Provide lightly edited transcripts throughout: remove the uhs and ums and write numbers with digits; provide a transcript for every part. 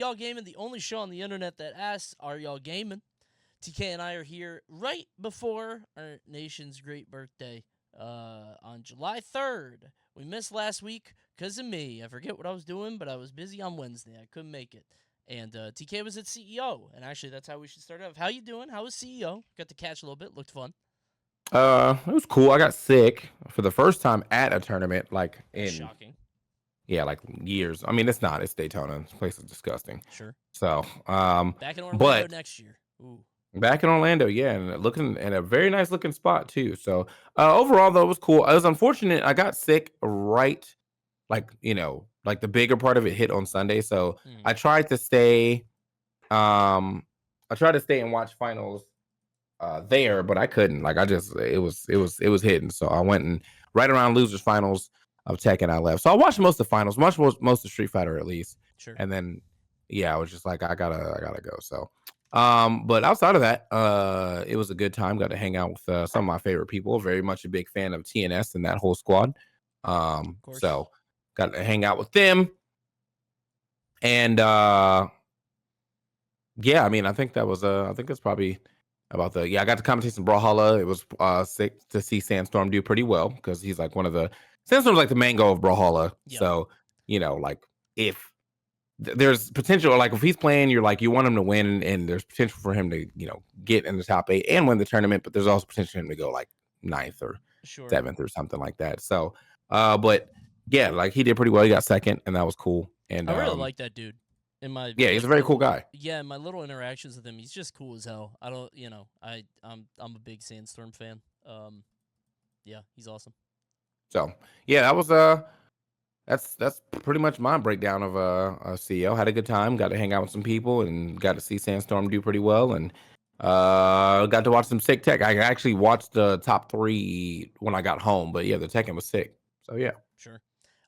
Y'all Gaming, the only show on the internet that asks, are y'all gaming? TK and I are here right before our nation's great birthday on July 3rd. We missed last week because of me. I forget what I was doing, but I was busy on Wednesday. I couldn't make it. And TK was at CEO, and actually that's how we should start off. How you doing? How was CEO? Got to catch a little bit. Looked fun. It was cool. I got sick for the first time at a tournament, like That's in shocking. like years. I mean, it's not. It's Daytona. This place is disgusting. Sure. So, Back in Orlando but next year. Ooh. back in Orlando, yeah, and looking in a very nice looking spot too. So, overall though, it was cool. I was unfortunate. I got sick right, like like the bigger part of it hit on Sunday. So Mm. I tried to stay. I tried to stay and watch finals there, but I couldn't. Like I just it was hidden. So I went and right around losers finals of Tekken I left. So I watched most of the finals, most of Street Fighter at least. Sure. And then yeah, I was just like I gotta go. So but outside of that, it was a good time. Got to hang out with some of my favorite people. Very much a big fan of TNS and that whole squad. Of course. So got to hang out with them. And yeah, I mean, I think that was I think that's probably about the I got to commentate some Brawlhalla. It was sick to see Sandstorm do pretty well because he's like one of the Sandstorm's like the mango of Brawlhalla. Yep. So, like if there's potential, like if he's playing, you're like you want him to win and there's potential for him to, get in the top 8 and win the tournament, but there's also potential for him to go like ninth or Sure. 7th or something like that. So, but yeah, like he did pretty well. He got second and that was cool. And I really like that dude. In my yeah, he's a very cool guy. in my little interactions with him, he's just cool as hell. I don't, I'm a big Sandstorm fan. Yeah, he's awesome. So yeah, that was that's pretty much my breakdown of CEO. Had a good time, got to hang out with some people, and got to see Sandstorm do pretty well, and got to watch some sick tech. I actually watched the top 3 when I got home, but yeah, the Tekken was sick. So yeah. Sure.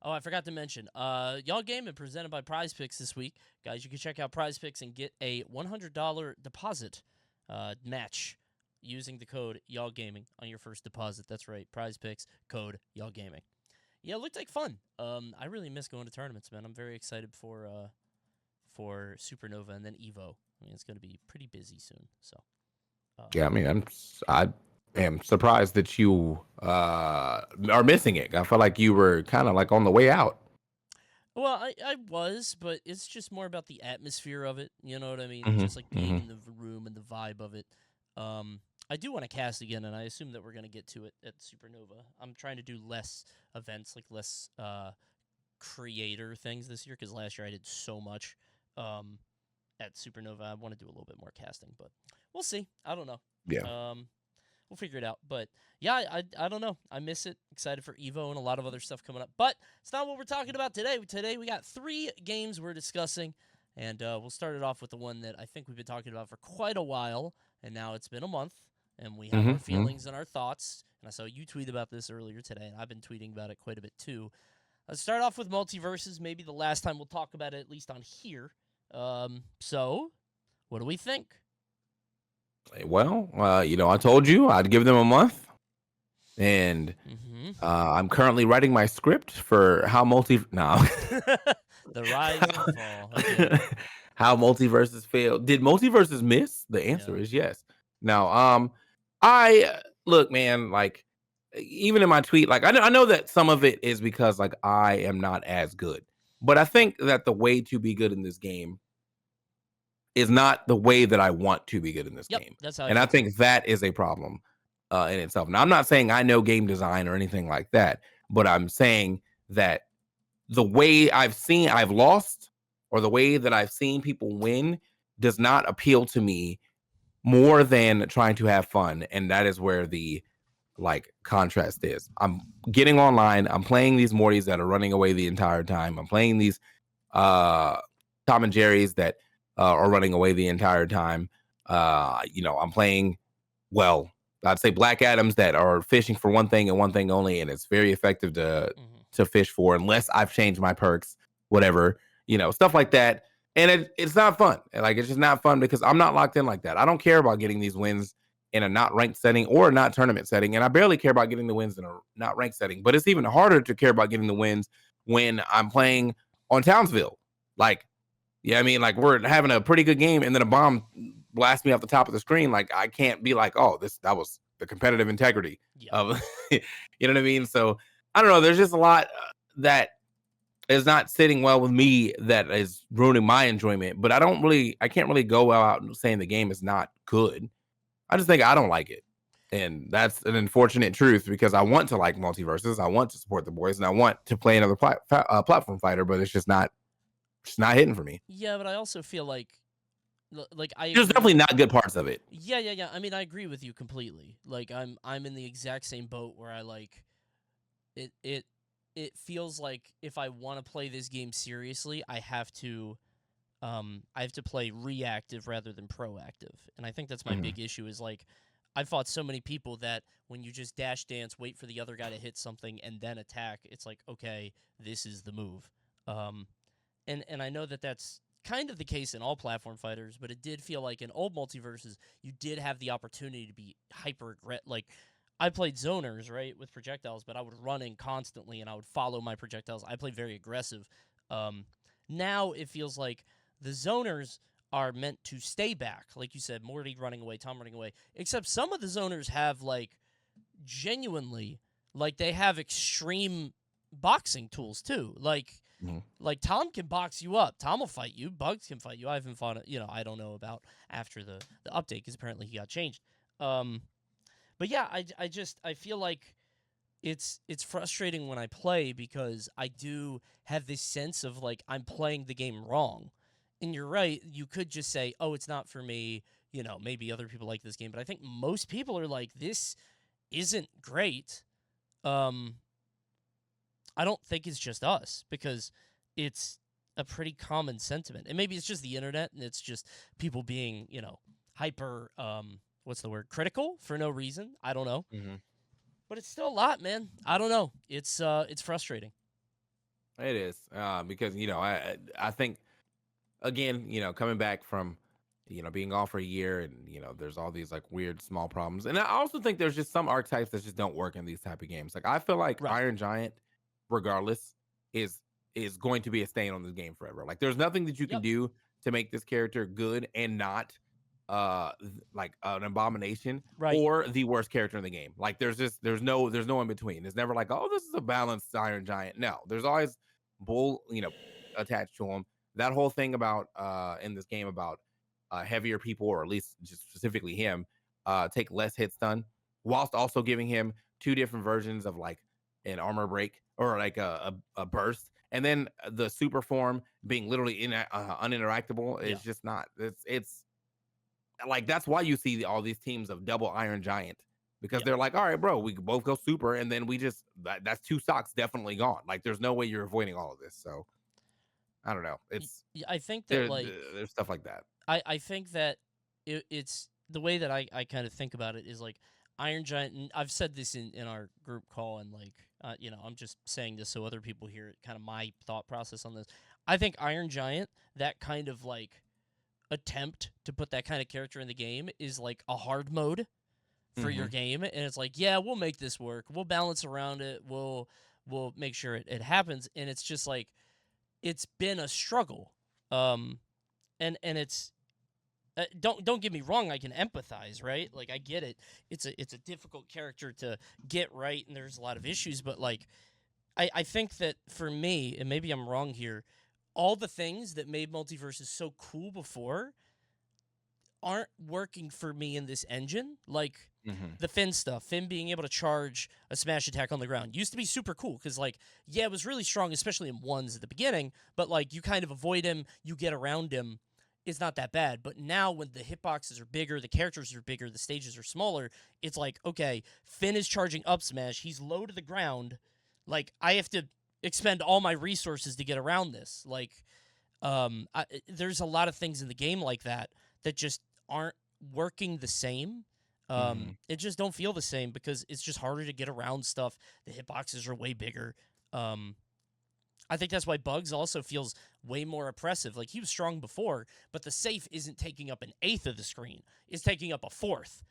Oh, I forgot to mention, y'all gaming presented by Prize Picks this week, guys. You can check out Prize Picks and get a $100 deposit match using the code y'all gaming on your first deposit. That's right, Prize Picks code y'all gaming. Yeah, it looked like fun. I really miss going to tournaments, man. I'm very excited for Supernova and then Evo. I mean, it's going to be pretty busy soon. So Yeah, I mean, I am surprised that you are missing it. I felt like you were kind of like on the way out. well, I was, but it's just more about the atmosphere of it. You know what I mean? Hmm. Just like being in the room and the vibe of it. I do want to cast again, and I assume that we're going to get to it at Supernova. I'm trying to do less events, like less creator things this year, because last year I did so much at Supernova. I want to do a little bit more casting, but we'll see. I don't know. Yeah. We'll figure it out. But yeah, I don't know. I miss it. Excited for Evo and a lot of other stuff coming up. But it's not what we're talking about today. Today we got 3 games we're discussing, and we'll start it off with the one that I think we've been talking about for quite a while, and now it's been a month, and we have our feelings and our thoughts. And I saw you tweet about this earlier today, and I've been tweeting about it quite a bit too. Let's start off with Multiverses. Maybe the last time we'll talk about it, at least on here. So, what do we think? Well, I told you I'd give them a month, and I'm currently writing my script for how the rise and fall. Okay. how multiverses fail. Did multiverses miss? The answer Yeah. is yes. Now, I look, man, like even in my tweet, like I know that some of it is because like I am not as good, but I think that the way to be good in this game is not the way that I want to be good in this Yep. game. That's how I And I feel too. think that is a problem in itself. Now, I'm not saying I know game design or anything like that, but I'm saying that the way I've lost or the way that I've seen people win does not appeal to me more than trying to have fun. And that is where the like contrast is. I'm getting online. I'm playing these Mortys that are running away the entire time. I'm playing these uh Tom and Jerry's that are running away the entire time. I'm playing, well, I'd say Black Adams that are fishing for one thing and one thing only, and it's very effective to fish for unless I've changed my perks, whatever, stuff like that. And it's not fun. Like it's just not fun because I'm not locked in like that. I don't care about getting these wins in a not ranked setting or a not tournament setting, and I barely care about getting the wins in a not ranked setting. But it's even harder to care about getting the wins when I'm playing on Townsville. Like Yeah, I mean, like we're having a pretty good game, and then a bomb blasts me off the top of the screen. Like I can't be like, oh, that was the competitive integrity Yeah. of, you know what I mean? So I don't know. There's just a lot that is not sitting well with me that is ruining my enjoyment. But I can't really go out and saying the game is not good. I just think I don't like it. And that's an unfortunate truth because I want to like multiverses. I want to support the boys and I want to play another platform fighter, but it's just not hitting for me. Yeah, but I also feel like I There's agree. definitely not good parts of it. Yeah. I mean, I agree with you completely. Like I'm in the exact same boat where I like it it feels like if I want to play this game seriously, I have to play reactive rather than proactive. And I think that's my Mhm. big issue is like I fought so many people that when you just dash dance, wait for the other guy to hit something and then attack, it's like, okay, this is the move. Um and I know that that's kind of the case in all platform fighters, but it did feel like in old multiverses, you did have the opportunity to be like I played zoners, right, with projectiles, but I would run in constantly and I would follow my projectiles. I played very aggressive. Um, Now it feels like the zoners are meant to stay back. Like you said, Morty running away, Tom running away. Except some of the zoners have like genuinely like they have extreme boxing tools too. Mhm. Like Tom can box you up. Tom will fight you. Bugs can fight you. I haven't fought it. I don't know about after the update because apparently he got changed. Um, but yeah, I feel like it's frustrating when I play because I do have this sense of like I'm playing the game wrong. And you're right, you could just say, "Oh, it's not for me." Maybe other people like this game, but I think most people are like this isn't great. Um I don't think it's just us because it's a pretty common sentiment. And maybe it's just the internet and it's just people being, hyper what's the word? Critical for no reason. I don't know. Mhm. But it's still a lot, man. I don't know. It's frustrating. It is because I think again coming back from being off for a year and there's all these like weird small problems and I also think there's just some archetypes that just don't work in these type of games. Like I feel like Right. Iron Giant, regardless, is going to be a stain on this game forever. Like there's nothing that you can Yep. do to make this character good and not like an abomination Right. or the worst character in the game. Like there's no in between. It's never like, oh, this is a balanced Iron Giant. No, there's always bull attached to him. That whole thing about in this game about heavier people, or at least just specifically him, take less hit stun, whilst also giving him two different versions of like an armor break or like a burst, and then the super form being literally uninteractable Yeah. is just not. It's like that's why you see all these teams of double Iron Giant because Yeah. they're like, all right, bro, we could both go super, and then we just that's two stocks definitely gone. Like there's no way you're avoiding all of this. So I don't know. It's I think that there like there's stuff like that. I think that it's the way that I kind of think about it is like Iron Giant. And I've said this in our group call, and like I'm just saying this so other people hear it. Kind of my thought process on this. I think Iron Giant, that kind of like attempt to put that kind of character in the game, is like a hard mode for your Hmm. game, and it's like, yeah, we'll make this work. We'll balance around it. We'll make sure it happens, and it's just like it's been a struggle. And it's don't get me wrong, I can empathize, right? Like I get it. It's a difficult character to get right and there's a lot of issues, but like I think that for me, and maybe I'm wrong here, all the things that made multiverses so cool before aren't working for me in this engine. Like Hmm. the Finn stuff, Finn being able to charge a smash attack on the ground used to be super cool because, like, yeah, it was really strong, especially in ones at the beginning, but like you kind of avoid him, you get around him. It's not that bad. But now, when the hitboxes are bigger, the characters are bigger, the stages are smaller, it's like, okay, Finn is charging up smash, he's low to the ground. Like, I have to expend all my resources to get around this. Like, there's a lot of things in the game like that that just aren't working the same. Hmm. It just don't feel the same because it's just harder to get around stuff. The hitboxes are way bigger. Um, I think that's why Bugs also feels way more oppressive. Like he was strong before, but the safe isn't taking up an eighth of the screen; it's taking up a fourth.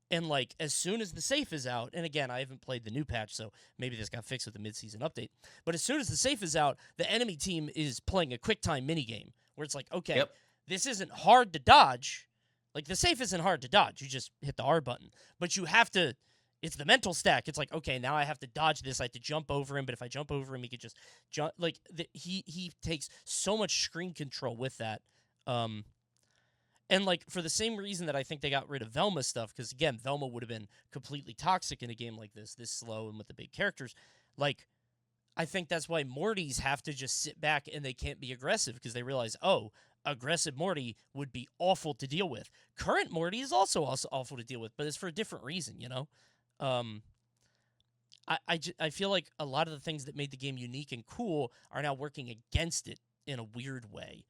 And like as soon as the safe is out, and again, I haven't played the new patch, so maybe this got fixed with the midseason update. But as soon as the safe is out, the enemy team is playing a quick time minigame where it's like, okay, Yep. this isn't hard to dodge. Like, the safe isn't hard to dodge. You just hit the R button. But you have to, it's the mental stack. It's like, okay, now I have to dodge this. I have to jump over him. But if I jump over him, he could just jump. Like, he takes so much screen control with that. And, like, for the same reason that I think they got rid of Velma stuff, because, again, Velma would have been completely toxic in a game like this slow and with the big characters. Like, I think that's why Mortys have to just sit back and they can't be aggressive because they realize, oh, aggressive Morty would be awful to deal with. Current Morty is also awful to deal with, but it's for a different reason, you know? I feel like a lot of the things that made the game unique and cool are now working against it in a weird way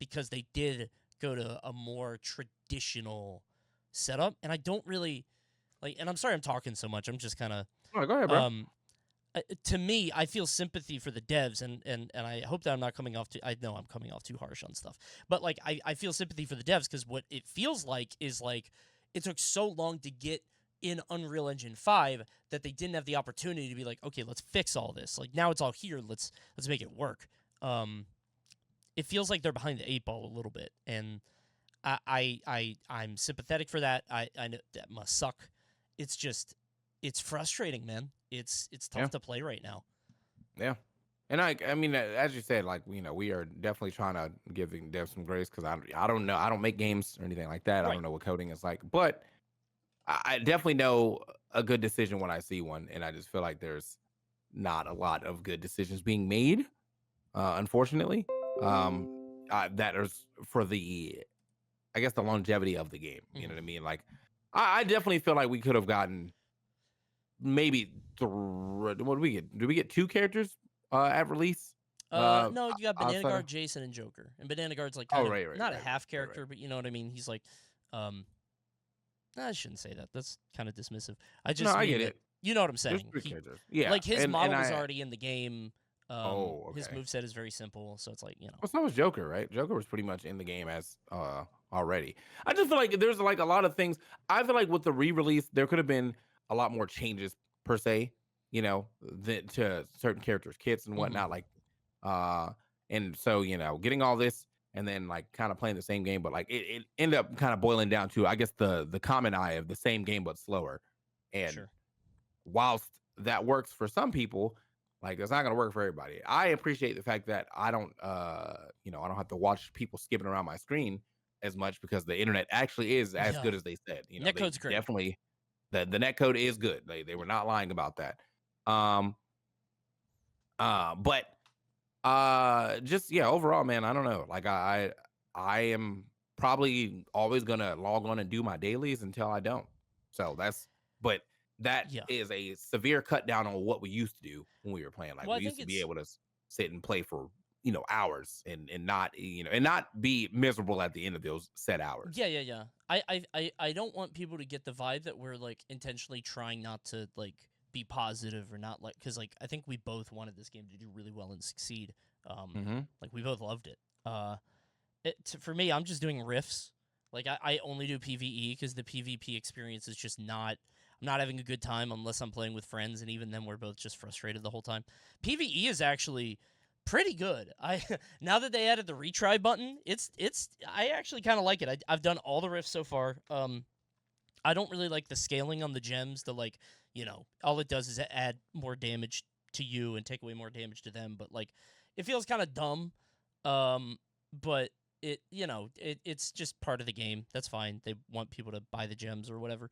because they did go to a more traditional setup, and I don't really like. And I'm sorry I'm talking so much. I'm just kind of. Oh, go ahead, bro. To me, I feel sympathy for the devs, and I hope that I'm not coming off too. I know I'm coming off too harsh on stuff, but like I feel sympathy for the devs because what it feels like is like it took so long to get in Unreal Engine 5 that they didn't have the opportunity to be like, okay, let's fix all this. Like now it's all here. Let's make it work. It feels like they're behind the 8 ball a little bit, and I'm sympathetic for that. I know that must suck. It's just it's frustrating, man. It's tough to play right now. Yeah. And I mean, as you said, like, you know, we are definitely trying to give devs some grace because I don't know. I don't make games or anything like that. I Right. don't know what coding is like, but I definitely know a good decision when I see one. And I just feel like there's not a lot of good decisions being made, unfortunately. That is for the, I guess, the longevity of the game. You know what I mean? Like, I definitely feel like we could have gotten maybe what did we get? Did we get 2 characters at release? No, you got Banana outside Guard, of- Jason, and Joker. And Banana Guard's like kind of right, not a right, half right, character, right. but you know what I mean. He's like, I shouldn't say that. That's kind of dismissive. I just No, I mean get that it. you know what I'm There's saying. 3 characters. Yeah, Like his model and was already in the game. His okay. moveset is very simple, so it's like Well, so was Joker, right? Joker was pretty much in the game as already. I just feel like there's like a lot of things. I feel like with the re-release, there could have been a lot more changes per se, you know, to certain characters, kits and whatnot. Like, and so you know, getting all this and then like kind of playing the same game, but like it ended up kind of boiling down to, I guess, the common eye of the same game but slower. And Sure. whilst that works for some people, like it's not gonna work for everybody. I appreciate the fact that I don't you know, I don't have to watch people skipping around my screen as much because the internet actually is as Yeah. good as they said. You know, they Netcode's great. definitely the net code is good. They were not lying about that. But just yeah, overall, man, I don't know. Like I am probably always gonna log on and do my dailies until I don't. So but that Yeah. is a severe cut down on what we used to do when we were playing. Like Well, I we used think to be it's able to sit and play for, you know, hours and not, you know, and not be miserable at the end of those set hours. yeah. I don't want people to get the vibe that we're like intentionally trying not to like be positive or not, like, because like I think we both wanted this game to do really well and succeed. Like we both loved it. For me, I'm just doing riffs. Like I only do PvE because the PvP experience is just not. I'm not having a good time unless I'm playing with friends, and even then we're both just frustrated the whole time. PvE is actually pretty good. I now that they added the retry button, I actually kind of like it. I've done all the riffs so far. I don't really like the scaling on the gems. The like, you know, all it does is add more damage to you and take away more damage to them. But like, it feels kind of dumb. But it's just part of the game. That's fine. They want people to buy the gems or whatever.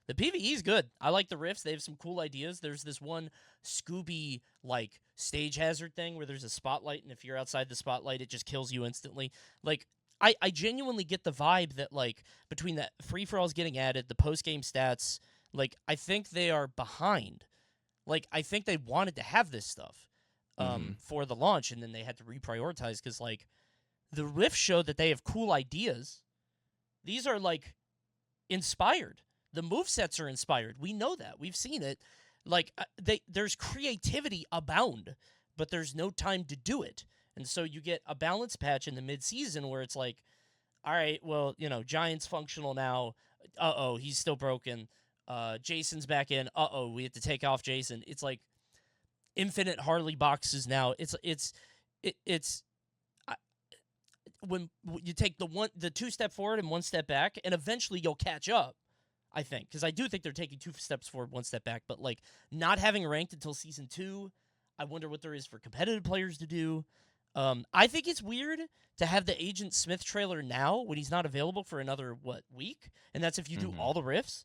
The PvE is good. I like the riffs. They have some cool ideas. There's this one Scooby like stage hazard thing where there's a spotlight, and if you're outside the spotlight, it just kills you instantly. Like, I genuinely get the vibe that like between the free for alls getting added, the post game stats, like I think they are behind. Like I think they wanted to have this stuff for the launch, and then they had to reprioritize because like the riff showed that they have cool ideas. These are like inspired. The movesets are inspired. We know that. We've seen it. Like there's creativity abound, but there's no time to do it. And so you get a balance patch in the mid-season where it's like, all right, well, you know, Giant's functional now. Uh-oh, he's still broken. Jason's back in. Uh-oh, we have to take off Jason. It's like infinite Harley boxes now. you take the 2 step forward and 1 step back, and eventually you'll catch up. I think, because I do think they're taking 2 steps forward, 1 step back. But like not having ranked until season 2, I wonder what there is for competitive players to do. I think it's weird to have the Agent Smith trailer now when he's not available for another week, and that's if you do all the rifts.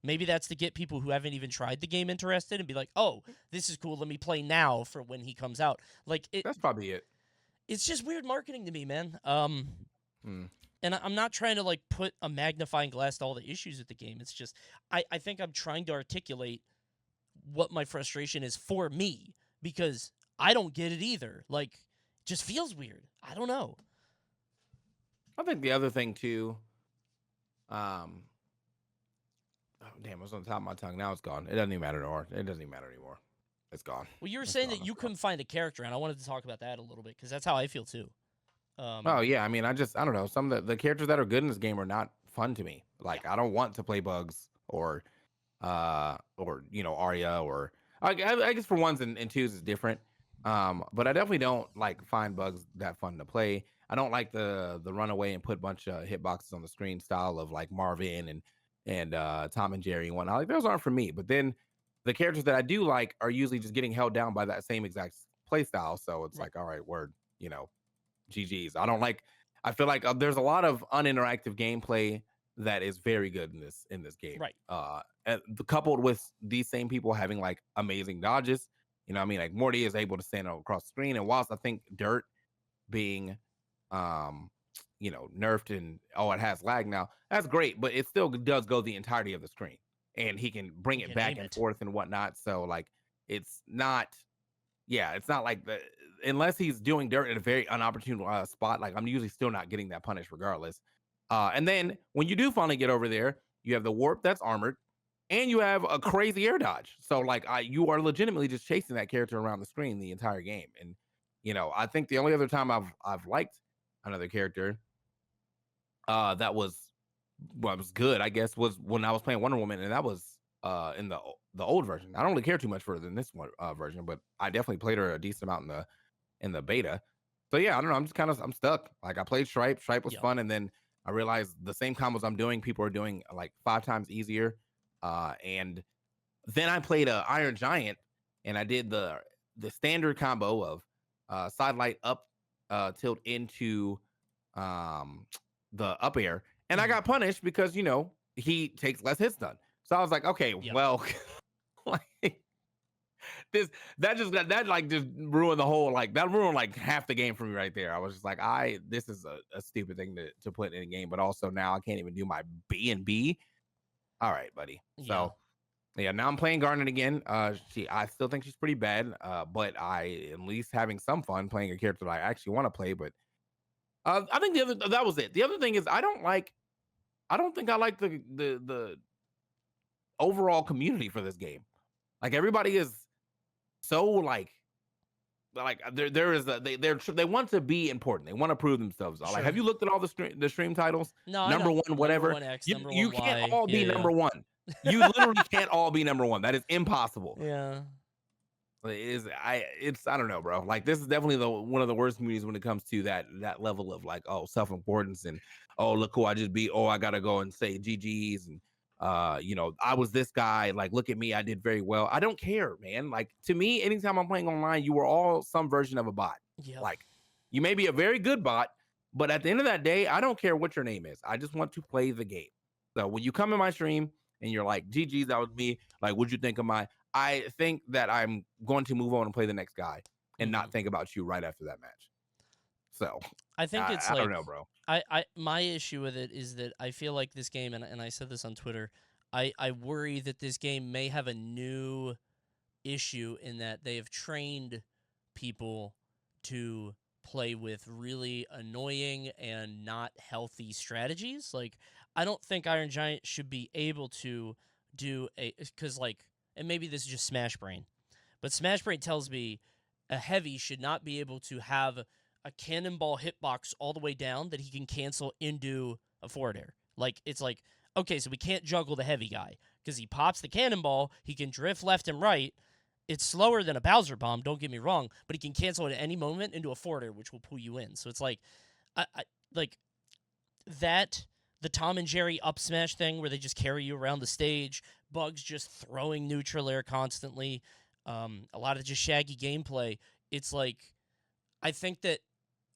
Maybe that's to get people who haven't even tried the game interested and be like, oh, this is cool. Let me play now for when he comes out. Like That's probably it. It's just weird marketing to me, man. And I'm not trying to like put a magnifying glass to all the issues with the game. It's just I think I'm trying to articulate what my frustration is for me, because I don't get it either. Like, it just feels weird. I don't know. I think the other thing too, oh damn, it was on the top of my tongue. Now it's gone. It doesn't even matter anymore. It doesn't even matter anymore. It's gone. Well, you were saying that you couldn't find a character, and I wanted to talk about that a little bit, because that's how I feel too. Oh yeah, I mean, I don't know. Some of the characters that are good in this game are not fun to me. Like, I don't want to play Bugs or Arya, or I guess for ones and twos is different. But I definitely don't like find Bugs that fun to play. I don't like the run away and put a bunch of hitboxes on the screen style of like Marvin and Tom and Jerry and whatnot. Like, those aren't for me. But then the characters that I do like are usually just getting held down by that same exact play style. So it's like, all right, word, GG's. I feel like there's a lot of uninteractive gameplay that is very good in this game. Right. Coupled with these same people having like amazing dodges. You know what I mean? Like, Morty is able to stand across the screen. And whilst I think Dirt being nerfed and it has lag now, that's great, but it still does go the entirety of the screen. And he can bring it back and forth and whatnot. So like it's not like unless he's doing Dirt in a very unopportune spot, like I'm usually still not getting that punish regardless. And then when you do finally get over there, you have the warp that's armored, and you have a crazy air dodge. So like you are legitimately just chasing that character around the screen the entire game. And I think the only other time I've liked another character that was good, I guess, was when I was playing Wonder Woman, and that was in the old version. I don't really care too much for than this one version, but I definitely played her a decent amount in the beta. So yeah, I don't know. I'm stuck. Like, I played Stripe. Stripe was fun, and then I realized the same combos I'm doing, people are doing like 5 times easier. And then I played Iron Giant, and I did the standard combo of sidelight up tilt into the up air, and I got punished because he takes less hits done. So I was like, okay, well, like just ruined the whole, like that ruined like half the game for me right there. I was just like, this is a stupid thing to put in a game, but also now I can't even do my B&B. All right, buddy. So yeah, now I'm playing Garnet again. I still think she's pretty bad, but I am at least having some fun playing a character that I actually want to play. But I think that was it. The other thing is I don't think I like the overall community for this game. Like, everybody is so like they want to be important. They want to prove themselves. Sure. Like, have you looked at all the stream titles? No, number one, whatever. Number one X, number you one can't Y. all be number one. You literally can't all be number one. That is impossible. Yeah. I don't know, bro. Like, this is definitely one of the worst communities when it comes to that level of like, self-importance and look who I just beat. I gotta go and say GG's and I was this guy, like, look at me, I did very well. I don't care, man. Like, to me, anytime I'm playing online, you are all some version of a bot. Yep. Like, you may be a very good bot, but at the end of that day, I don't care what your name is. I just want to play the game. So when you come in my stream and you're like, GG, that was me, like, what'd you think of I think that I'm going to move on and play the next guy and not think about you right after that match. So I think I don't know, bro. My issue with it is that I feel like this game, and I said this on Twitter, I worry that this game may have a new issue in that they have trained people to play with really annoying and not healthy strategies. Like, I don't think Iron Giant should be able to do because like, and maybe this is just Smash Brain, but Smash Brain tells me a heavy should not be able to have a cannonball hitbox all the way down that he can cancel into a forward air. Like, it's like, okay, so we can't juggle the heavy guy because he pops the cannonball, he can drift left and right, it's slower than a Bowser bomb, don't get me wrong, but he can cancel it at any moment into a forwarder, which will pull you in. So it's like, like that, the Tom and Jerry up smash thing where they just carry you around the stage, Bugs just throwing neutral air constantly, a lot of just shaggy gameplay. It's like, I think that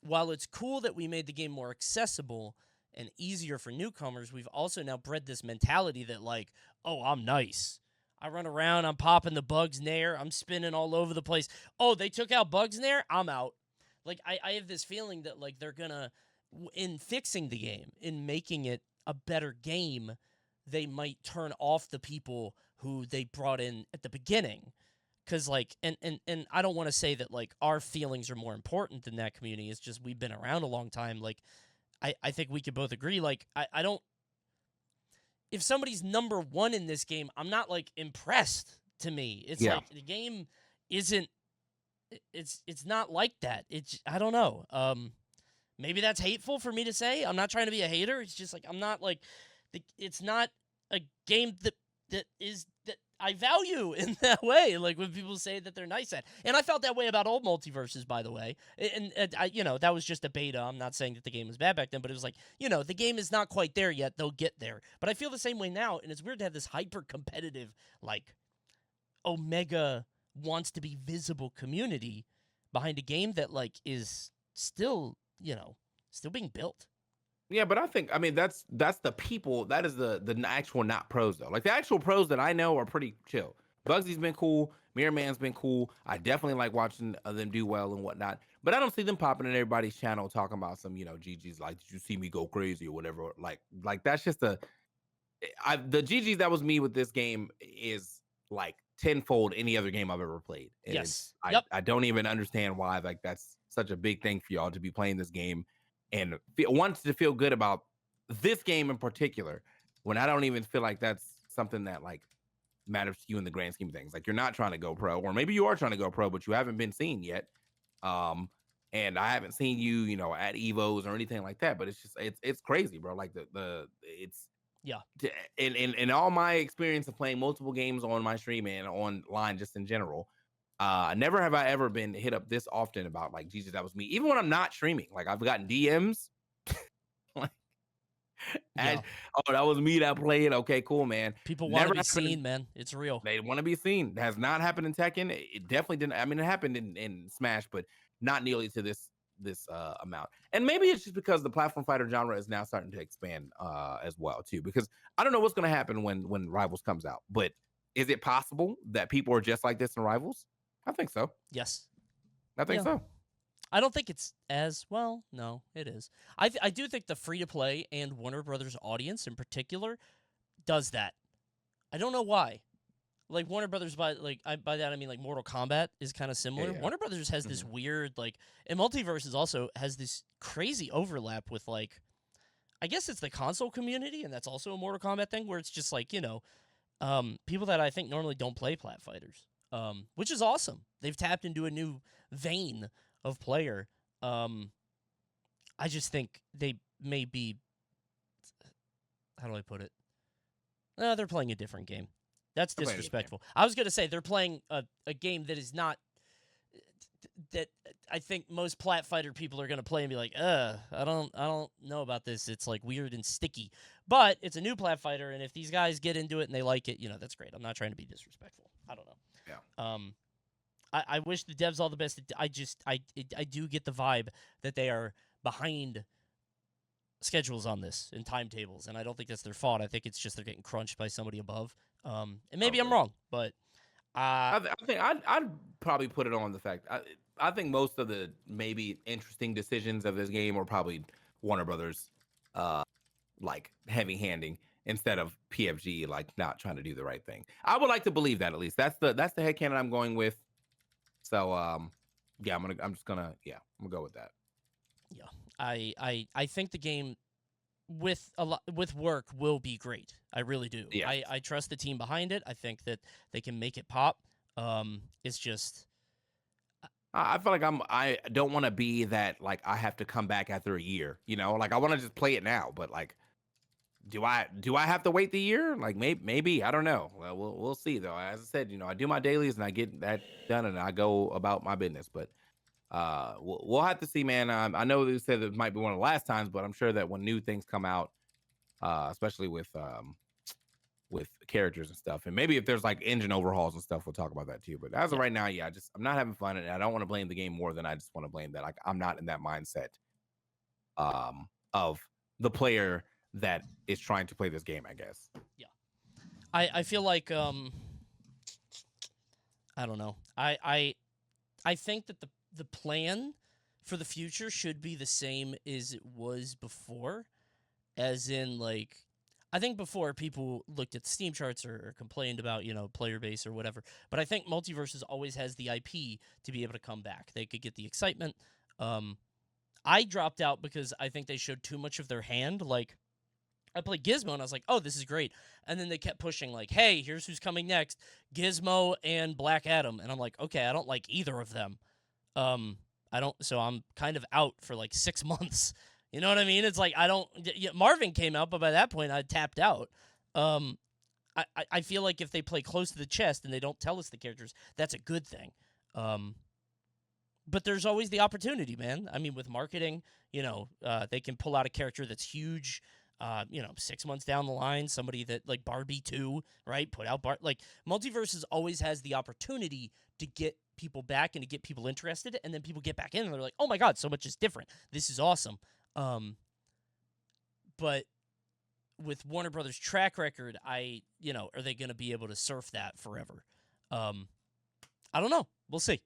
while it's cool that we made the game more accessible and easier for newcomers, we've also now bred this mentality that like, oh, I'm nice. I run around, I'm popping the Bugs Nair, I'm spinning all over the place. Oh, they took out Bugs Nair, I'm out. Like, I have this feeling that like they're gonna, in fixing the game, in making it a better game, they might turn off the people who they brought in at the beginning. Cause like, and I don't want to say that like our feelings are more important than that community. It's just we've been around a long time. Like, I think we could both agree. Like, I don't. If somebody's number one in this game, I'm not like impressed. To me, it's like the game isn't. It's not like that. It's, I don't know. Maybe that's hateful for me to say. I'm not trying to be a hater. It's just like I'm not like. It's not a game that I value in that way. Like when people say that they're nice at, and I felt that way about old multiverses, by the way. And I, that was just a beta. I'm not saying that the game was bad back then, but it was like, the game is not quite there yet. They'll get there. But I feel the same way now, and it's weird to have this hyper competitive, like Omega wants to be visible community behind a game that like is still, still being built. Yeah, but I mean that's the people. That is the actual not pros though. Like the actual pros that I know are pretty chill. Bugsy's been cool. Mirror Man's been cool. I definitely like watching them do well and whatnot. But I don't see them popping in everybody's channel talking about some, GG's like, did you see me go crazy or whatever? Like that's just the GG's that was me with this game is like tenfold any other game I've ever played. And Yes. I don't even understand why like that's such a big thing for y'all to be playing this game and wants to feel good about this game in particular, when I don't even feel like that's something that like matters to you in the grand scheme of things. Like you're not trying to go pro, or maybe you are trying to go pro, but you haven't been seen yet. And I haven't seen you, at Evos or anything like that. But it's just it's crazy, bro. Like it's Yeah. In all my experience of playing multiple games on my stream and online just in general. Never have I ever been hit up this often about like, Jesus, that was me. Even when I'm not streaming, like I've gotten DMs. like, oh, that was me that played. Okay, cool, man. People want to be seen, man. It's real. They want to be seen. It has not happened in Tekken. It definitely didn't. I mean, it happened in Smash, but not nearly to this amount. And maybe it's just because the platform fighter genre is now starting to expand as well too. Because I don't know what's going to happen when Rivals comes out, but is it possible that people are just like this in Rivals? I think so. Yes. I think so. I don't think it's as well. No, it is. I do think the free-to-play and Warner Brothers audience in particular does that. I don't know why. Like Warner Brothers, by that I mean like Mortal Kombat is kind of similar. Yeah. Warner Brothers has this weird like, and Multiverses also has this crazy overlap with like, I guess it's the console community, and that's also a Mortal Kombat thing where it's just like people that I think normally don't play plat fighters. Which is awesome. They've tapped into a new vein of player. I just think they may be, how do I put it? They're playing a different game. That's disrespectful. I was going to say they're playing a game that is not, that I think most plat fighter people are going to play and be like, I don't know about this. It's like weird and sticky. But it's a new plat fighter, and if these guys get into it and they like it, that's great. I'm not trying to be disrespectful. I don't know. Yeah. I wish the devs all the best. I do get the vibe that they are behind schedules on this and timetables, and I don't think that's their fault. I think it's just they're getting crunched by somebody above. And maybe I'm wrong, but I think I'd probably put it on the fact. I think most of the maybe interesting decisions of this game are probably Warner Brothers, like heavy handing instead of PFG like not trying to do the right thing. I would like to believe that, at least that's the headcanon I'm going with. So yeah, I'm gonna go with that. Yeah, I think the game with work will be great. I really do. Yeah. I trust the team behind it. I think that they can make it pop. It's just I feel like I don't want to be that like I have to come back after a year, like I want to just play it now, but like do I have to wait the year? Like maybe I don't know. Well, we'll see though. As I said, I do my dailies and I get that done and I go about my business. But we'll have to see, man. I know they said it might be one of the last times, but I'm sure that when new things come out, especially with characters and stuff, and maybe if there's like engine overhauls and stuff, we'll talk about that too. But as of Yeah. right now, yeah, I'm not having fun, and I don't want to blame the game more than I just want to blame that. Like I'm not in that mindset of the player that is trying to play this game, I guess. Yeah. I feel like I don't know. I think that the plan for the future should be the same as it was before, as in like I think before people looked at Steam charts or complained about player base or whatever, but I think Multiverses always has the IP to be able to come back. They could get the excitement. I dropped out because I think they showed too much of their hand. Like I played Gizmo and I was like, oh, this is great. And then they kept pushing like, hey, here's who's coming next, Gizmo and Black Adam. And I'm like, okay, I don't like either of them. So I'm kind of out for like 6 months. You know what I mean? It's like Marvin came out, but by that point I tapped out. I feel like if they play close to the chest and they don't tell us the characters, that's a good thing. But there's always the opportunity, man. I mean, with marketing, they can pull out a character that's huge. 6 months down the line, somebody that like Barbie 2, right? Put out like Multiverses always has the opportunity to get people back and to get people interested, and then people get back in and they're like, oh my god, so much is different. This is awesome. But with Warner Brothers' track record, are they going to be able to surf that forever? I don't know. We'll see.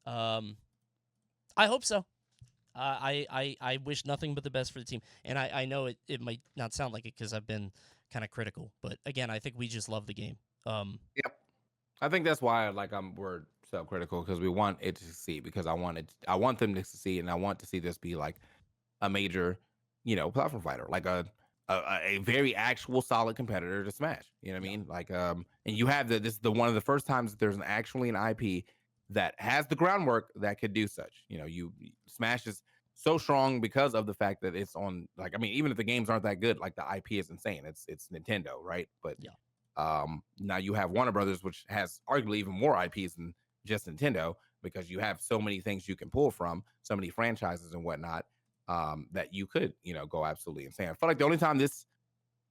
I hope so. I wish nothing but the best for the team. And I know it might not sound like it because I've been kind of critical. But again, I think we just love the game. Yep. I think that's why we're so critical, because we want it to succeed, because I want them to succeed, and I want to see this be like a major, platform fighter, like a very actual solid competitor to Smash. You know what I mean? Like and you have this is the one of the first times that there's actually an IP that has the groundwork that could do such. Smash is so strong because of the fact that it's on, like, I mean, even if the games aren't that good, like the IP is insane. It's Nintendo, right? But now you have Warner Brothers, which has arguably even more IPs than just Nintendo, because you have so many things you can pull from, so many franchises and whatnot, that you could, go absolutely insane. I feel like the only time this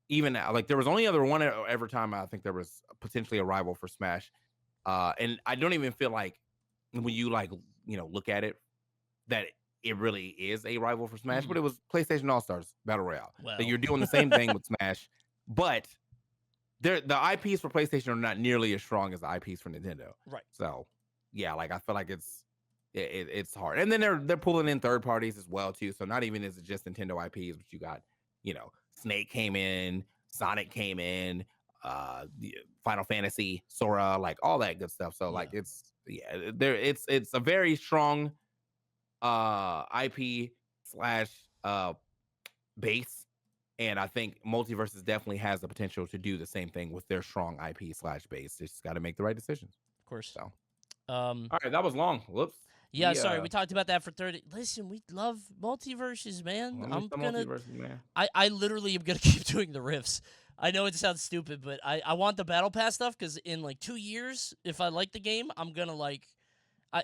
even like there was only one every time I think there was potentially a rival for Smash, and I don't even feel like when you look at it that it really is a rival for Smash, but it was PlayStation All Stars Battle Royale. Well. That you're doing the same thing with Smash, but the IPs for PlayStation are not nearly as strong as the IPs for Nintendo. Right. So yeah, like I feel like it's hard. And then they're pulling in third parties as well too. So not even is it just Nintendo IPs, but you got, Snake came in, Sonic came in, Final Fantasy, Sora, like all that good stuff. So like it's a very strong IP / base. And I think Multiverses definitely has the potential to do the same thing with their strong IP / base. Just got to make the right decisions. Of course. So, all right, that was long. Whoops. Yeah, sorry, we talked about that for 30. Listen, we love Multiverses, man. Multiverses, man. I literally am gonna keep doing the riffs. I know it sounds stupid, but I want the battle pass stuff, because in like 2 years, if I like the game, I'm gonna like.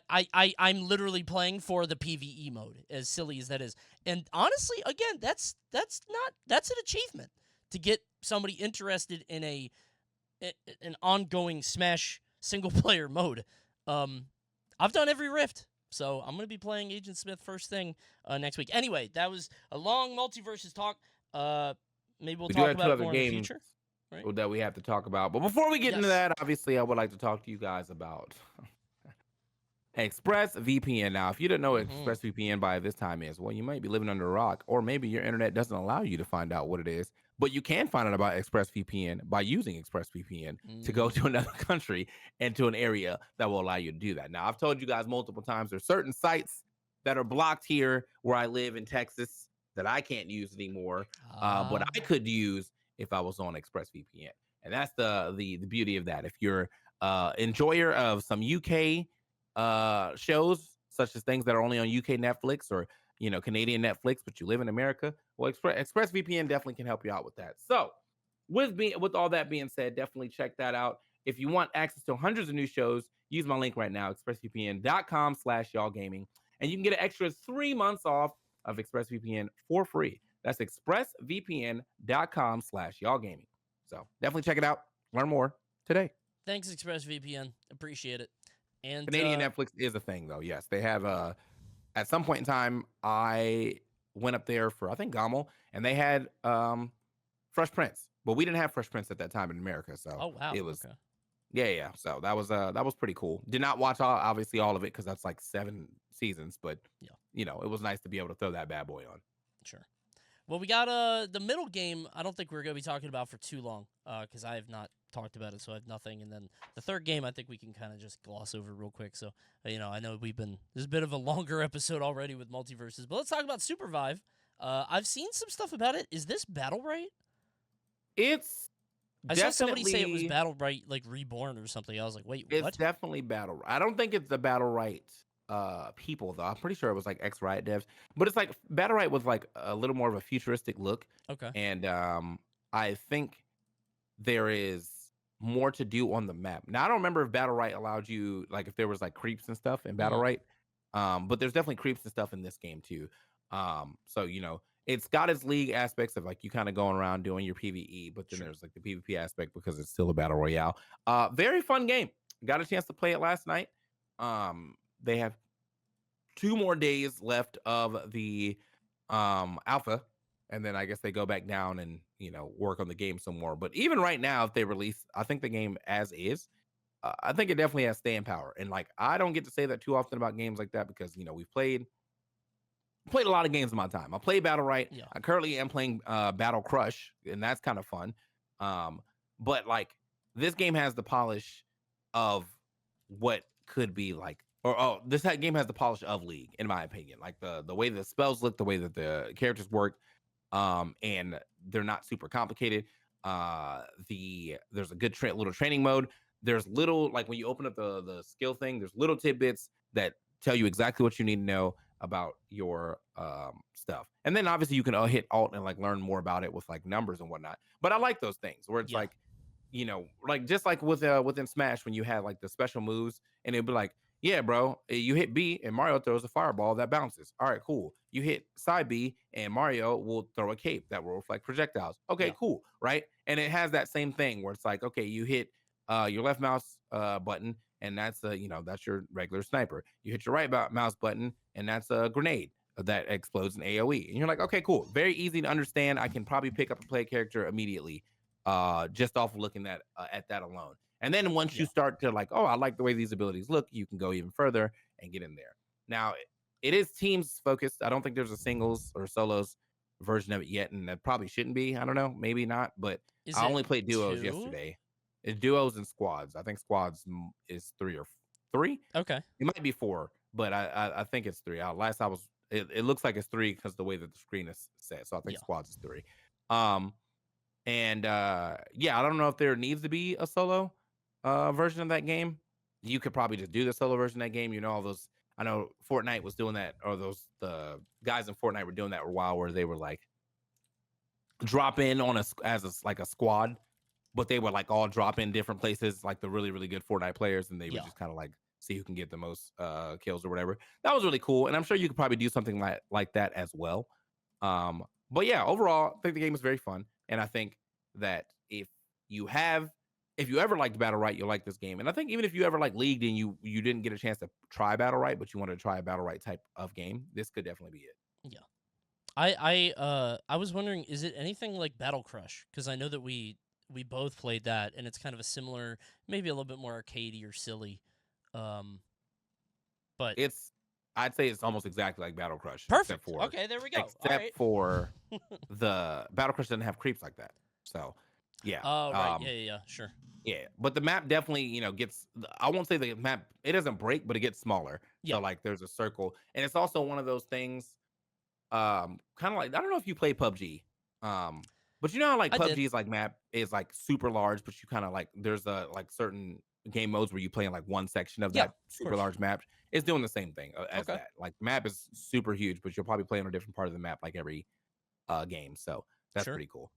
I'm literally playing for the PvE mode, as silly as that is. And honestly, again, that's an achievement to get somebody interested in an ongoing Smash single player mode. I've done every rift, so I'm gonna be playing Agent Smith first thing next week. Anyway, that was a long Multiverses talk. Maybe we'll talk about it more in the future. Right? That we have to talk about. But before we get into that, obviously, I would like to talk to you guys about ExpressVPN. Now, if you don't know what ExpressVPN by this time is, well, you might be living under a rock, or maybe your internet doesn't allow you to find out what it is. But you can find out about ExpressVPN by using ExpressVPN to go to another country and to an area that will allow you to do that. Now, I've told you guys multiple times, there's certain sites that are blocked here where I live in Texas that I can't use anymore, but I could use if I was on ExpressVPN. And that's the beauty of that. If you're enjoyer of some UK shows, such as things that are only on UK Netflix, or Canadian Netflix, but you live in America, well, ExpressVPN definitely can help you out with that. So, with all that being said, definitely check that out. If you want access to hundreds of new shows, use my link right now, expressvpn.com/y'allgaming, and you can get an extra 3 months off of ExpressVPN for free. That's expressvpn.com/y'allgaming. So definitely check it out. Learn more today. Thanks, ExpressVPN. Appreciate it. And Canadian Netflix is a thing, though. Yes, they have. At some point in time, I went up there for I think Gamo, and they had Fresh Prince, but we didn't have Fresh Prince at that time in America, so oh wow, it was okay. yeah. So that was pretty cool. Did not watch obviously all of it because that's like 7 seasons, but Yeah. it was nice to be able to throw that bad boy on. Sure. Well, we got the middle game. I don't think we're going to be talking about for too long because I have not talked about it, so I have nothing. And then the third game, I think we can kind of just gloss over real quick. So, I know this is a bit of a longer episode already with multiverses, but let's talk about Supervive. I've seen some stuff about it. Is this Battle Right? I saw somebody say it was Battle Right, like Reborn or something. I was like, wait, what? It's definitely Battle Right. I don't think it's the Battle Right people though. I'm pretty sure it was like ex Riot devs, but it's like Battle Right was like a little more of a futuristic look. Okay. And I think there is more to do on the map. Now I don't remember if Battle Right allowed you like if there was like creeps and stuff in Battle Right. But there's definitely creeps and stuff in this game too. So it's got its league aspects of like you kind of going around doing your PvE, but then there's like the PvP aspect because it's still a battle royale. Very fun game. Got a chance to play it last night. They have 2 more days left of the alpha, and then I guess they go back down and work on the game some more. But even right now, if they release, I think the game as is, I think it definitely has staying power. And like I don't get to say that too often about games like that because we've played a lot of games in my time. I play Battle Right. Yeah. I currently am playing Battle Crush, and that's kind of fun. But like this game has the polish of what could be like, this game has the polish of League, in my opinion. Like the way the spells look, the way that the characters work, and they're not super complicated. There's a good little training mode. There's little like when you open up the skill thing, there's little tidbits that tell you exactly what you need to know about your stuff. And then obviously you can hit alt and like learn more about it with like numbers and whatnot. But I like those things where it's like, like just like within Smash when you had like the special moves and it'd be like, yeah, bro, you hit B and Mario throws a fireball that bounces. All right, cool. You hit side B and Mario will throw a cape that will reflect projectiles. Okay, cool, right? And it has that same thing where it's like, okay, you hit your left mouse button and that's that's your regular sniper. You hit your right mouse button and that's a grenade that explodes in AoE. And you're like, okay, cool. Very easy to understand. I can probably pick up and play a character immediately just off of looking at that alone. And then once you start to like, oh, I like the way these abilities look, you can go even further and get in there. Now, it is teams focused. I don't think there's a singles or solos version of it yet, and that probably shouldn't be. I don't know, maybe not. But I only played duos yesterday. It's duos and squads. I think squads is 3 or 3. Okay. It might be 4, but I think it's 3. Last I was, it looks like it's 3 because the way that the screen is set. So I think squads is 3. And I don't know if there needs to be a solo version of that game. You could probably just do the solo version of that game. All those. I know Fortnite was doing that, or the guys in Fortnite were doing that for a while, where they were like drop in on like a squad. But they would like all drop in different places, like the really, really good Fortnite players, and they would just kind of like see who can get the most kills or whatever. That was really cool, and I'm sure you could probably do something like that as well. But yeah, overall, I think the game is very fun, and I think that if you ever liked Battle Right, you'll like this game. And I think even if you ever like League and you didn't get a chance to try Battle Right, but you wanted to try a Battle Right type of game, this could definitely be it. Yeah. I was wondering, is it anything like Battle Crush? Because I know that we both played that, and it's kind of a similar, maybe a little bit more arcadey or silly. But I'd say it's almost exactly like Battle Crush. Perfect. Okay, there we go. Except for the Battle Crush doesn't have creeps like that. So, yeah. Oh, right. Yeah, sure. Yeah, but the map definitely, gets. I won't say the map. It doesn't break, but it gets smaller. Yeah. So like, there's a circle, and it's also one of those things. Kind of like I don't know if you play PUBG. But you know how like PUBG's like map is like super large, but you kind of like there's a like certain game modes where you play in like one section of Yeah, that of super course. large map. It's doing the same thing as Okay, that. Like the map is super huge, but you'll probably play on a different part of the map like every game. So that's sure. pretty cool.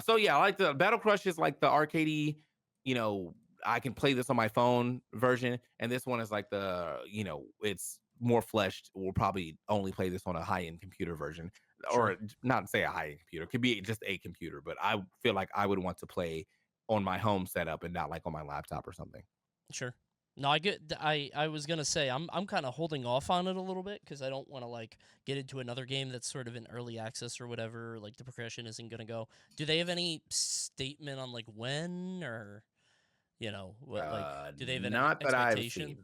So yeah, I like the Battle Crush is like the arcadey, you know, I can play this on my phone version, and this one is like the, it's more fleshed. We'll probably only play this on a high end computer version, Sure. or not say a high end computer. It could be just a computer, but I feel like I would want to play on my home setup and not like on my laptop or something. Sure. No, I get. I was gonna say I'm kind of holding off on it a little bit because I don't want to like get into another game that's sort of in early access or whatever. Like the progression isn't gonna go. Do they have any statement on like when or what like? Do they have an Not that I've expectation? seen.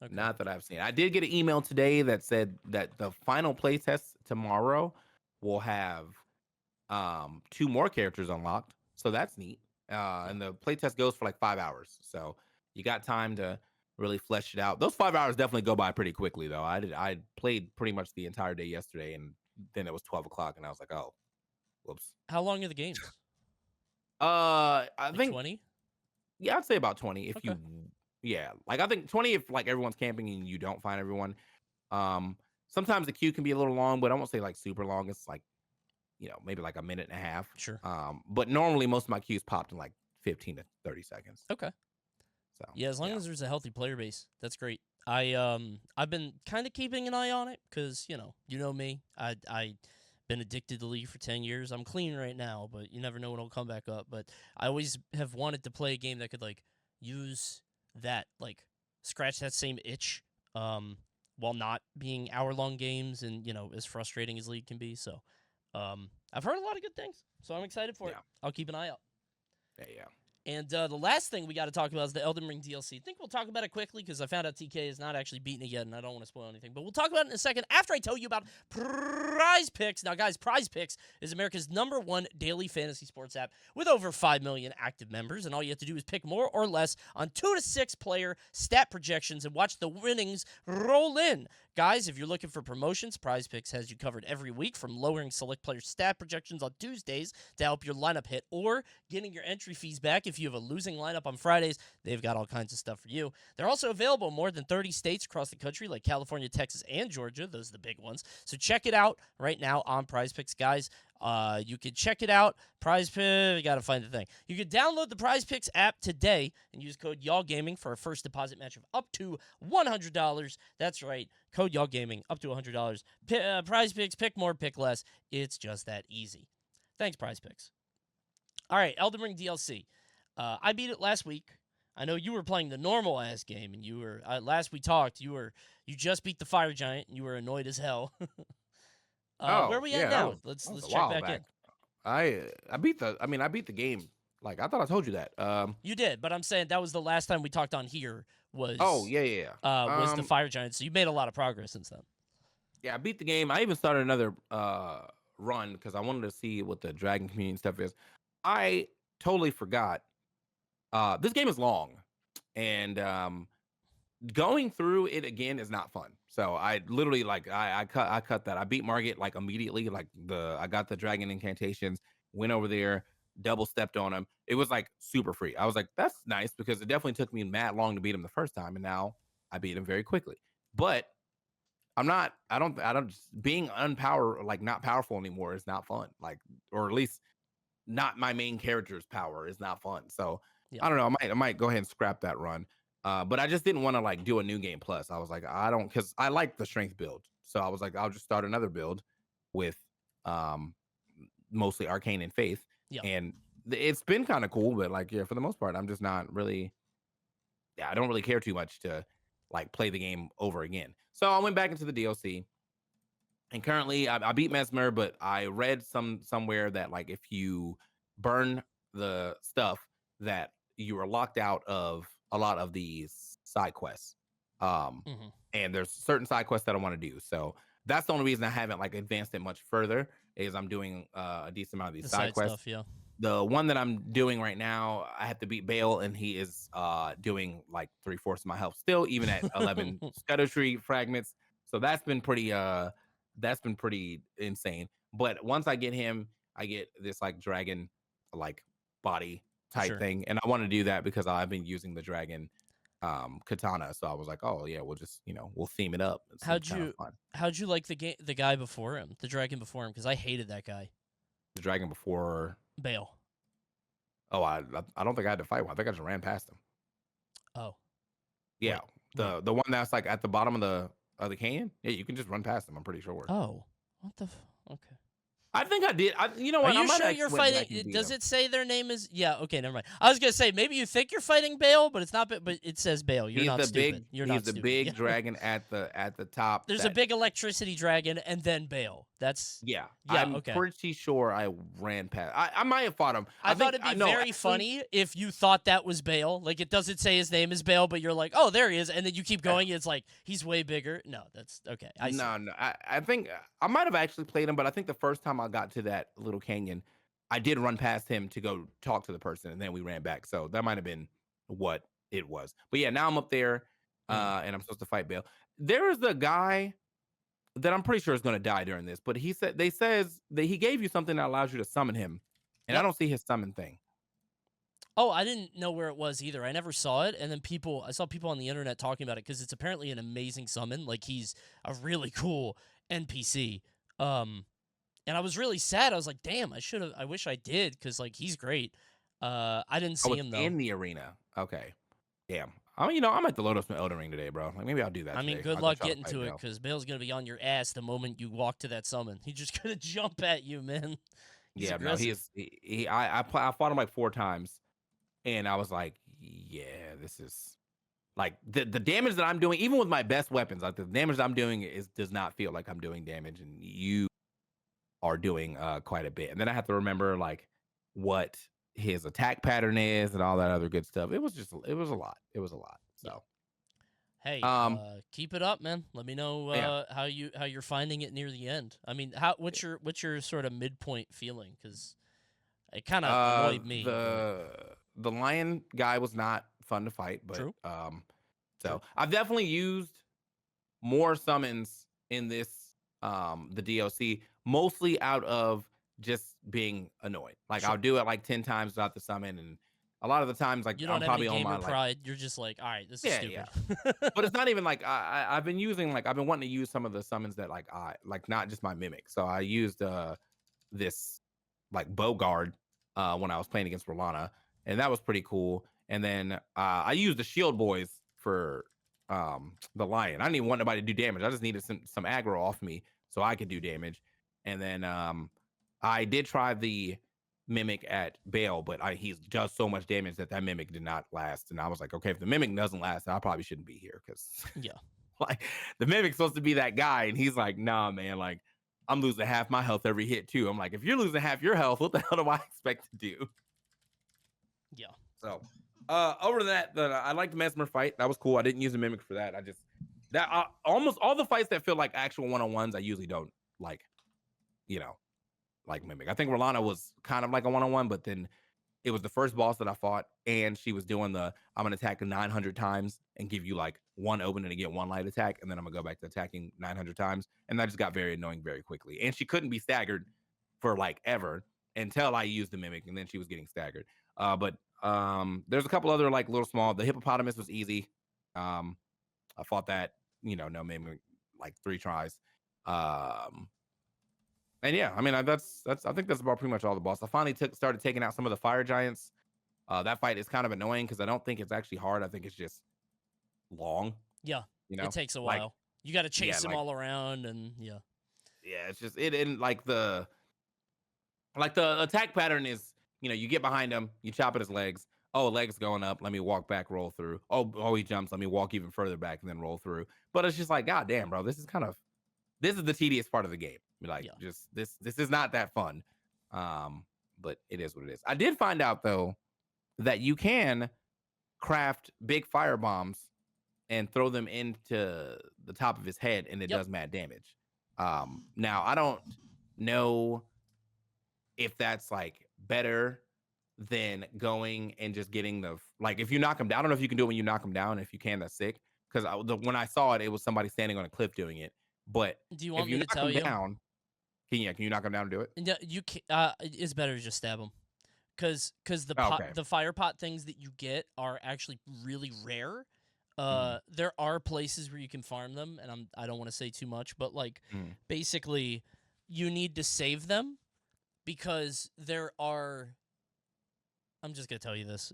Okay. Not that I've seen. I did get an email today that said that the final playtest tomorrow will have 2 more characters unlocked. So that's neat. Yeah. And the playtest goes for like 5 hours. So you got time to really flesh it out. Those 5 hours definitely go by pretty quickly though. I played pretty much the entire day yesterday, and then it was 12 o'clock and I was like, oh, whoops. How long are the games? I Like think 20? yeah, I'd say about 20 if Okay. you yeah, like I think 20 if like everyone's camping and you don't find everyone. Um Sometimes the queue can be a little long, but I won't say like super long. It's like, maybe like a minute and a half. Sure. But normally most of my queues popped in like 15 to 30 seconds. Okay. So Yeah, as long yeah. as there's a healthy player base, that's great. I've been kind of keeping an eye on it because you know me. I been addicted to League for 10 years. I'm clean right now, but you never know when it'll come back up. But I always have wanted to play a game that could like use that like scratch that same itch while not being hour-long games and as frustrating as League can be. So I've heard a lot of good things, so I'm excited for it. Yeah. I'll keep an eye out. Yeah. And the last thing we got to talk about is the Elden Ring DLC. I think we'll talk about it quickly because I found out TK is not actually beaten it yet, and I don't want to spoil anything. But we'll talk about it in a second after I tell you about Prize Picks. Now, guys, Prize Picks is America's #1 daily fantasy sports app with over 5 million active members, and all you have to do is pick more or less on 2 to 6 player stat projections and watch the winnings roll in. Guys, if you're looking for promotions, Prize Picks has you covered every week, from lowering select player stat projections on Tuesdays to help your lineup hit, or getting your entry fees back if you have a losing lineup on Fridays. They've got all kinds of stuff for you. They're also available in more than 30 states across the country, like California, Texas, and Georgia. Those are the big ones. So check it out right now on Prize Picks, guys. You can check it out. Prize Picks, you got to find the thing. You can download the Prize Picks app today and use code YALLGAMING for a first deposit match of up to $100. That's right, code YALLGAMING, up to $100. Prize Picks, pick more, pick less. It's just that easy. Thanks, Prize Picks. All right, Elden Ring DLC. I beat it last week. I know you were playing the normal ass game, and you were last we talked. You just beat the fire giant, and you were annoyed as hell. Where are Oh we at yeah, now? that was Let's a check while back in. back. I beat the game. Like I thought I told you that. You did, but I'm saying that was the last time we talked on here. Oh Was yeah. was the fire giant? So you made a lot of progress since then. Yeah, I beat the game. I even started another run because I wanted to see what the dragon community stuff is. I totally forgot. This game is long, and going through it again is not fun. So I literally like I cut that. I beat Margit like immediately. Like I got the dragon incantations, went over there, double stepped on him. It was like super free. I was like, that's nice because it definitely took me mad long to beat him the first time, and now I beat him very quickly. But I don't being unpower like not powerful anymore is not fun. Like, or at least not my main character's power is not fun. So Yeah, I don't know. I might go ahead and scrap that run. But I just didn't want to like do a new game plus. I was like, I don't, because I like the strength build. So I was like, I'll just start another build with um mostly arcane and faith. yeah, And it's been kind of cool, but like yeah, for the most part, I'm just not really yeah, I don't really care too much to like play the game over again. So I went back into the DLC, and currently I beat Mesmer, but I read somewhere that like if you burn the stuff, that you are locked out of a lot of these side quests. Um, hmm and there's certain side quests that I want to do. So that's the only reason I haven't like advanced it much further, is I'm doing a decent amount of these the side side quests. stuff. Yeah, The one that I'm doing right now, I have to beat Bale, and he is doing like 3/4 of my health still, even at 11 Scudder Tree fragments. So that's been pretty insane. But once I get him, I get this like dragon like body type sure. thing, and I want to do that because I've been using the dragon katana. So I was like, oh yeah, we'll just we'll theme it up. It seems How'd kind of you fun. how'd you like the guy before him, the dragon before him? Because I hated that guy, The dragon before. Bale. Oh, I don't think I had to fight one. I think I just ran past him. Oh, Yeah, wait. the one that's like at the bottom of the canyon. Yeah, you can just run past him. I'm pretty sure. Oh, what the? Okay. I think I did. You know Are what? I you might sure have you're actually went fighting? back and beat Does him. it say their name is? Yeah. Okay. Never mind. I was gonna say maybe you think you're fighting Bale, but it's not. But it says Bale. You're not stupid. You're He's not the stupid. big Yeah. dragon at the top. There's a big electricity dragon and then Bale. That's Yeah, yeah. I'm Okay. pretty sure I ran past. I might have fought him. I thought think it'd be no, very actually, funny if you thought that was Bale. Like it doesn't say his name is Bale, but you're like, oh, there he is, and then you keep going. It's like he's way bigger. No, that's okay. I see. No, no. I think I might have actually played him, but I think the first time I got to that little canyon, I did run past him to go talk to the person, and then we ran back. So that might have been what it was. But yeah, now I'm up there, and I'm supposed to fight Bale. There is the guy that I'm pretty sure is going to die during this, but they says that he gave you something that allows you to summon him, and I Yep. don't see his summon thing. Oh, I didn't know where it was either. I never saw it, and then I saw people on the internet talking about it because it's apparently an amazing summon. Like he's a really cool NPC. And I was really sad. I was like, damn, I wish I did because like he's great. I didn't Oh, see it's him though. in the arena. Okay, damn. I'm at the load up some Elden Ring today, bro. Like maybe I'll do that. I mean, Today. good I'll go luck try getting fight to it Bale. because Bale's gonna be on your ass the moment you walk to that summon. He's just gonna jump at you, man. He's Yeah, no, aggressive. I fought him like 4 times, and I was like, yeah, this is like the damage that I'm doing, even with my best weapons, like the damage that I'm doing does not feel like I'm doing damage, and you are doing quite a bit. And then I have to remember like what his attack pattern is and all that other good stuff. It was a lot. It was a lot. Yeah. So Hey, keep it up, man. Let me know yeah. how you're finding it near the end. I mean, what's your sort of midpoint feeling? Because it kind of annoyed me. The lion guy was not fun to fight, but True. so True. I've definitely used more summons in this the DLC, mostly out of just being annoyed. Like Sure. I'll do it like 10 times without the summon, and a lot of the times like You I'm don't have any probably on my gamer pride. You're just like, all right, this is yeah, stupid. yeah. But it's not even like I've been using like I've been wanting to use some of the summons that like I like not just my mimic. So I used this like Bogard when I was playing against Rolana, and that was pretty cool. And then I used the Shield Boys for the Lion. I didn't even want nobody to do damage. I just needed some aggro off me so I could do damage. And then I did try the mimic at Bale, but he does so much damage that mimic did not last. And I was like, okay, if the mimic doesn't last, I probably shouldn't be here because Yeah. like the mimic's supposed to be that guy, and he's like, nah, man, like I'm losing half my health every hit too. I'm like, if you're losing half your health, what the hell do I expect to do? Yeah. So over that, I like the Mesmer fight. That was cool. I didn't use the mimic for that. Almost all the fights that feel like actual one-on-ones, I usually don't like, like mimic. I think Rolana was kind of like a one-on-one, but then it was the first boss that I fought, and she was doing I'm gonna attack 900 times and give you like one open and get one light attack, and then I'm gonna go back to attacking 900 times, and that just got very annoying very quickly. And she couldn't be staggered for like ever until I used the mimic, and then she was getting staggered. But there's a couple other like little small. The hippopotamus was easy. I fought that, no mimic, like 3 tries. And yeah, I mean, I think that's about pretty much all the boss. I finally started taking out some of the fire giants. That fight is kind of annoying because I don't think it's actually hard. I think it's just long. Yeah. It takes a like, while. You got to chase them all around, and yeah. Yeah, it's just it and like the attack pattern is, you get behind him, you chop at his legs. Oh, legs going up. Let me walk back, roll through. Oh, he jumps. Let me walk even further back and then roll through. But it's just like, God damn, bro, this is the tedious part of the game. Like, just this is not that fun. But it is what it is. I did find out though that you can craft big fire bombs and throw them into the top of his head, and it does mad damage. Now I don't know if that's like better than going and just getting if you knock him down. I don't know if you can do it when you knock him down. If you can, that's sick. Because when I saw it, it was somebody standing on a cliff doing it. But do you want me to knock tell him you? Down, can you knock him down and do it? Yeah, you can. It's better to just stab him, because the okay. the fire pot things that you get are actually really rare. There are places where you can farm them, and I don't want to say too much, but like Mm. basically, you need to save them because there are. I'm just gonna tell you this.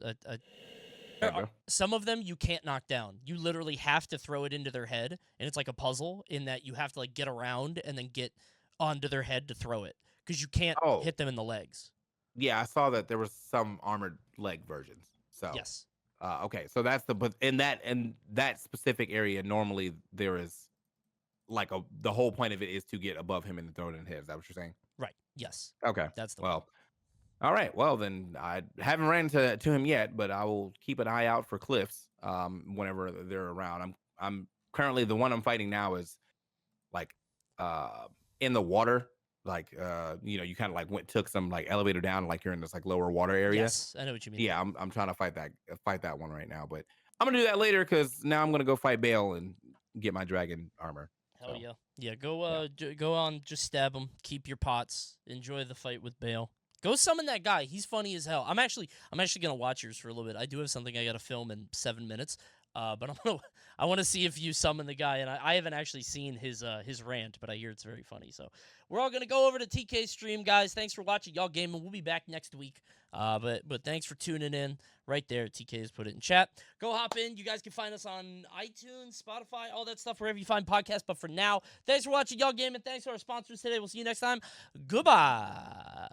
Yeah, bro. Some of them you can't knock down. You literally have to throw it into their head, and it's like a puzzle in that you have to like get around and then get onto their head to throw it because you can't Oh, hit them in the legs. yeah, I saw that there was some armored leg versions. So, Yes. okay, so that's but in that specific area, normally there is like the whole point of it is to get above him and throw it in his. Is that what you're saying? Right. Yes. Okay. That's the point. Well, all right. Well, then I haven't ran to him yet, but I will keep an eye out for cliffs whenever they're around. I'm currently the one I'm fighting now is like in the water. Like you kind of like took some like elevator down, like you're in this like lower water area. Yes, I know what you mean. Yeah, I'm trying to fight that one right now, but I'm gonna do that later because now I'm gonna go fight Bale and get my dragon armor. Hell So yeah. Yeah, go yeah. go on, just stab him. Keep your pots. Enjoy the fight with Bale. Go summon that guy. He's funny as hell. I'm actually gonna watch yours for a little bit. I do have something I gotta film in 7 minutes. But I want to see if you summon the guy, and I haven't actually seen his rant, but I hear it's very funny. So we're all gonna go over to TK's stream, guys. Thanks for watching, y'all gaming. We'll be back next week. But thanks for tuning in. Right there, TK has put it in chat. Go hop in. You guys can find us on iTunes, Spotify, all that stuff, wherever you find podcasts. But for now, thanks for watching, y'all gaming. Thanks to our sponsors today. We'll see you next time. Goodbye.